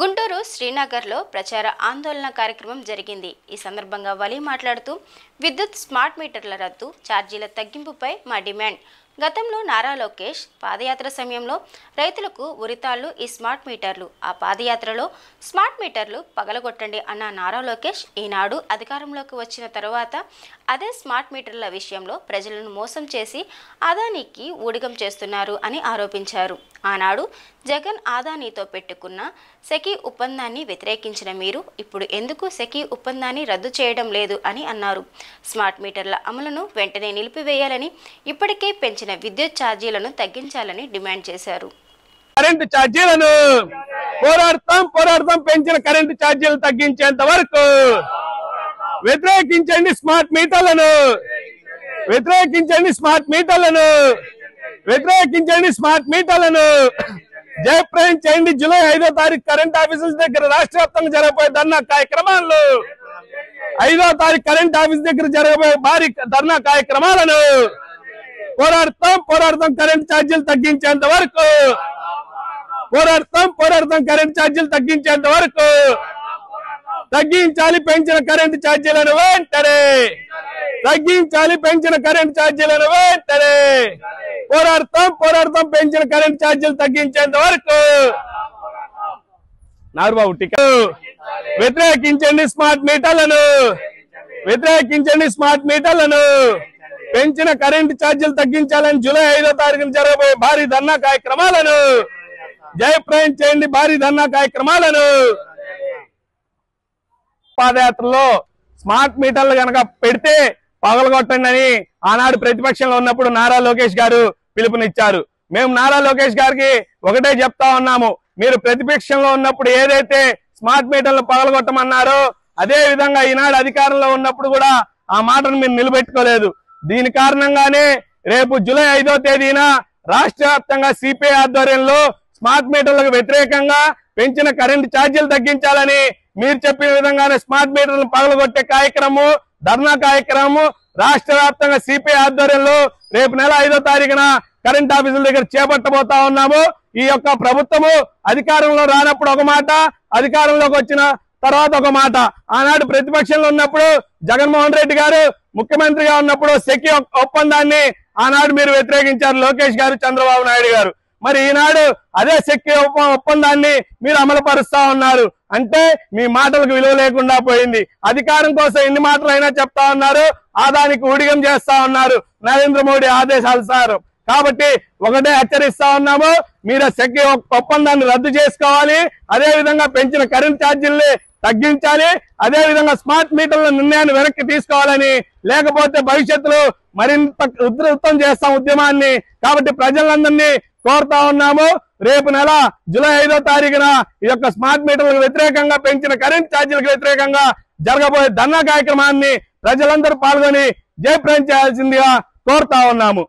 గుంటూరు శ్రీనగర్లో ప్రచార ఆందోళన కార్యక్రమం జరిగింది. ఈ సందర్భంగా వలి మాట్లాడుతూ విద్యుత్ స్మార్ట్ మీటర్ల రద్దు, ఛార్జీల తగ్గింపుపై మా డిమాండ్. గతంలో నారా లోకేష్ పాదయాత్ర సమయంలో రైతులకు ఉరితాళ్లు ఈ స్మార్ట్ మీటర్లు, ఆ పాదయాత్రలో స్మార్ట్ మీటర్లు పగలగొట్టండి అన్న నారా లోకేష్ ఈనాడు అధికారంలోకి వచ్చిన తర్వాత అదే స్మార్ట్ మీటర్ల విషయంలో ప్రజలను మోసం చేసి అదానీకి ఊడిగం చేస్తున్నారు అని ఆరోపించారు. ఆనాడు జగన్ అదానీతో పెట్టుకున్న సెకీ ఒప్పందాన్ని వ్యతిరేకించిన మీరు ఇప్పుడు ఎందుకు సెకీ ఒప్పందాన్ని రద్దు చేయడం లేదు అని అన్నారు. స్మార్ట్ మీటర్ల అమలును వెంటనే నిలిపివేయాలని, ఇప్పటికే పెంచిన విద్యుత్ ఛార్జీలను తగ్గించాలని డిమాండ్ చేశారు. కరెంటు ఛార్జీలను పోరాడతాం పెంచిన కరెంటు ఛార్జీలు తగ్గించేంత వరకు వ్యతిరేకించండి స్మార్ట్ మీటర్లను, వ్యతిరేకించండి స్మార్ట్ మీటర్లను. జయప్రదం చేయండి. జూలై 5వ తారీఖు కరెంట్ ఆఫీసుల దగ్గర రాష్ట్ర వ్యాప్తంగా జరగబోయే ధర్నా కార్యక్రమాలను, 5వ తారీఖు కరెంట్ ఆఫీస్ దగ్గర జరగబోయే భారీ ధర్నా కార్యక్రమాలను పోరాడతాం కరెంట్ ఛార్జీలు తగ్గించేంత వరకు, పోరాడతాం కరెంట్ ఛార్జీలు తగ్గించేంత వరకు. తగ్గించాలి పెంచిన కరెంటు ఛార్జీలను వెంటనే, తగ్గించాలి పెంచిన కరెంటు ఛార్జీలను వెంటనే. పోరాడతాం పెంచిన కరెంటు ఛార్జీలు తగ్గించేంత వరకు. నారుబాబు టికెట్ వ్యతిరేకించండి స్మార్ట్ మీటర్లను, పెంచిన కరెంటు ఛార్జీలు తగ్గించాలని జూలై 5వ తారీఖున జరగబోయే భారీ ధర్నా కార్యక్రమాలను జయప్రదం చేయండి. భారీ ధర్నా కార్యక్రమాలను. పాదయాత్రలో స్మార్ట్ మీటర్లు కనుక పెడితే పగలగొట్టండి అని ఆనాడు ప్రతిపక్షంలో ఉన్నప్పుడు నారా లోకేష్ గారు పిలుపునిచ్చారు. మేము నారా లోకేష్ గారికి ఒకటే చెప్తా ఉన్నాము, మీరు ప్రతిపక్షంలో ఉన్నప్పుడు ఏదైతే స్మార్ట్ మీటర్లు పగలగొట్టమన్నారో అదే విధంగా ఈనాడు అధికారంలో ఉన్నప్పుడు కూడా ఆ మాటను మీరు నిలబెట్టుకోలేదు. దీని కారణంగానే రేపు జూలై 5వ తేదీన రాష్ట్ర వ్యాప్తంగా సిపిఐ ఆధ్వర్యంలో స్మార్ట్ మీటర్లకు వ్యతిరేకంగా పెంచిన కరెంటు ఛార్జీలు తగ్గించాలని మీరు చెప్పిన విధంగానే స్మార్ట్ మీటర్లను పగలగొట్టే కార్యక్రమము, ధర్నా కార్యక్రమము రాష్ట్ర వ్యాప్తంగా సిపిఐ ఆధ్వర్యంలో రేపు నెల 5వ తారీఖున కరెంట్ ఆఫీసుల దగ్గర చేపట్టబోతా ఉన్నాము. ఈ యొక్క ప్రభుత్వము అధికారంలో రానప్పుడు ఒక మాట, అధికారంలోకి వచ్చిన తర్వాత ఒక మాట. ఆనాడు ప్రతిపక్షంలో ఉన్నప్పుడు జగన్మోహన్ రెడ్డి గారు ముఖ్యమంత్రిగా ఉన్నప్పుడు సెకీ ఒప్పందాన్ని ఆనాడు మీరు వ్యతిరేకించారు, లోకేష్ గారు, చంద్రబాబు నాయుడు గారు. మరి ఈనాడు అదే సెకీ ఒప్పందాన్ని మీరు అమలు పరుస్తా ఉన్నారు. అంటే మీ మాటలకు విలువ లేకుండా పోయింది. అధికారం కోసం ఎన్ని మాటలు అయినా చెప్తా ఉన్నారు, అదానికి ఊడిగం చేస్తా ఉన్నారు నరేంద్ర మోడీ ఆదేశానుసారం. కాబట్టి ఒకటే హెచ్చరిస్తా ఉన్నాము, మీరు సెకీ ఒప్పందాన్ని రద్దు చేసుకోవాలి, అదే విధంగా పెంచిన కరెంట్ ఛార్జీల్ని తగ్గించాలి, అదే విధంగా స్మార్ట్ మీటర్ల నిర్ణయాన్ని వెనక్కి తీసుకోవాలని, లేకపోతే భవిష్యత్తులో మరింత ఉధృతం చేస్తాం ఉద్యమాన్ని. కాబట్టి ప్రజలందరినీ కోరుతా ఉన్నాము, రేపు నెల జూలై 5వ తారీఖున ఈ యొక్క స్మార్ట్ మీటర్లకు వ్యతిరేకంగా పెంచిన కరెంట్ ఛార్జీలకు వ్యతిరేకంగా జరగబోయే ధర్నా కార్యక్రమాన్ని ప్రజలందరూ పాల్గొని జయప్రదం చేయాల్సిందిగా కోరుతా ఉన్నాము.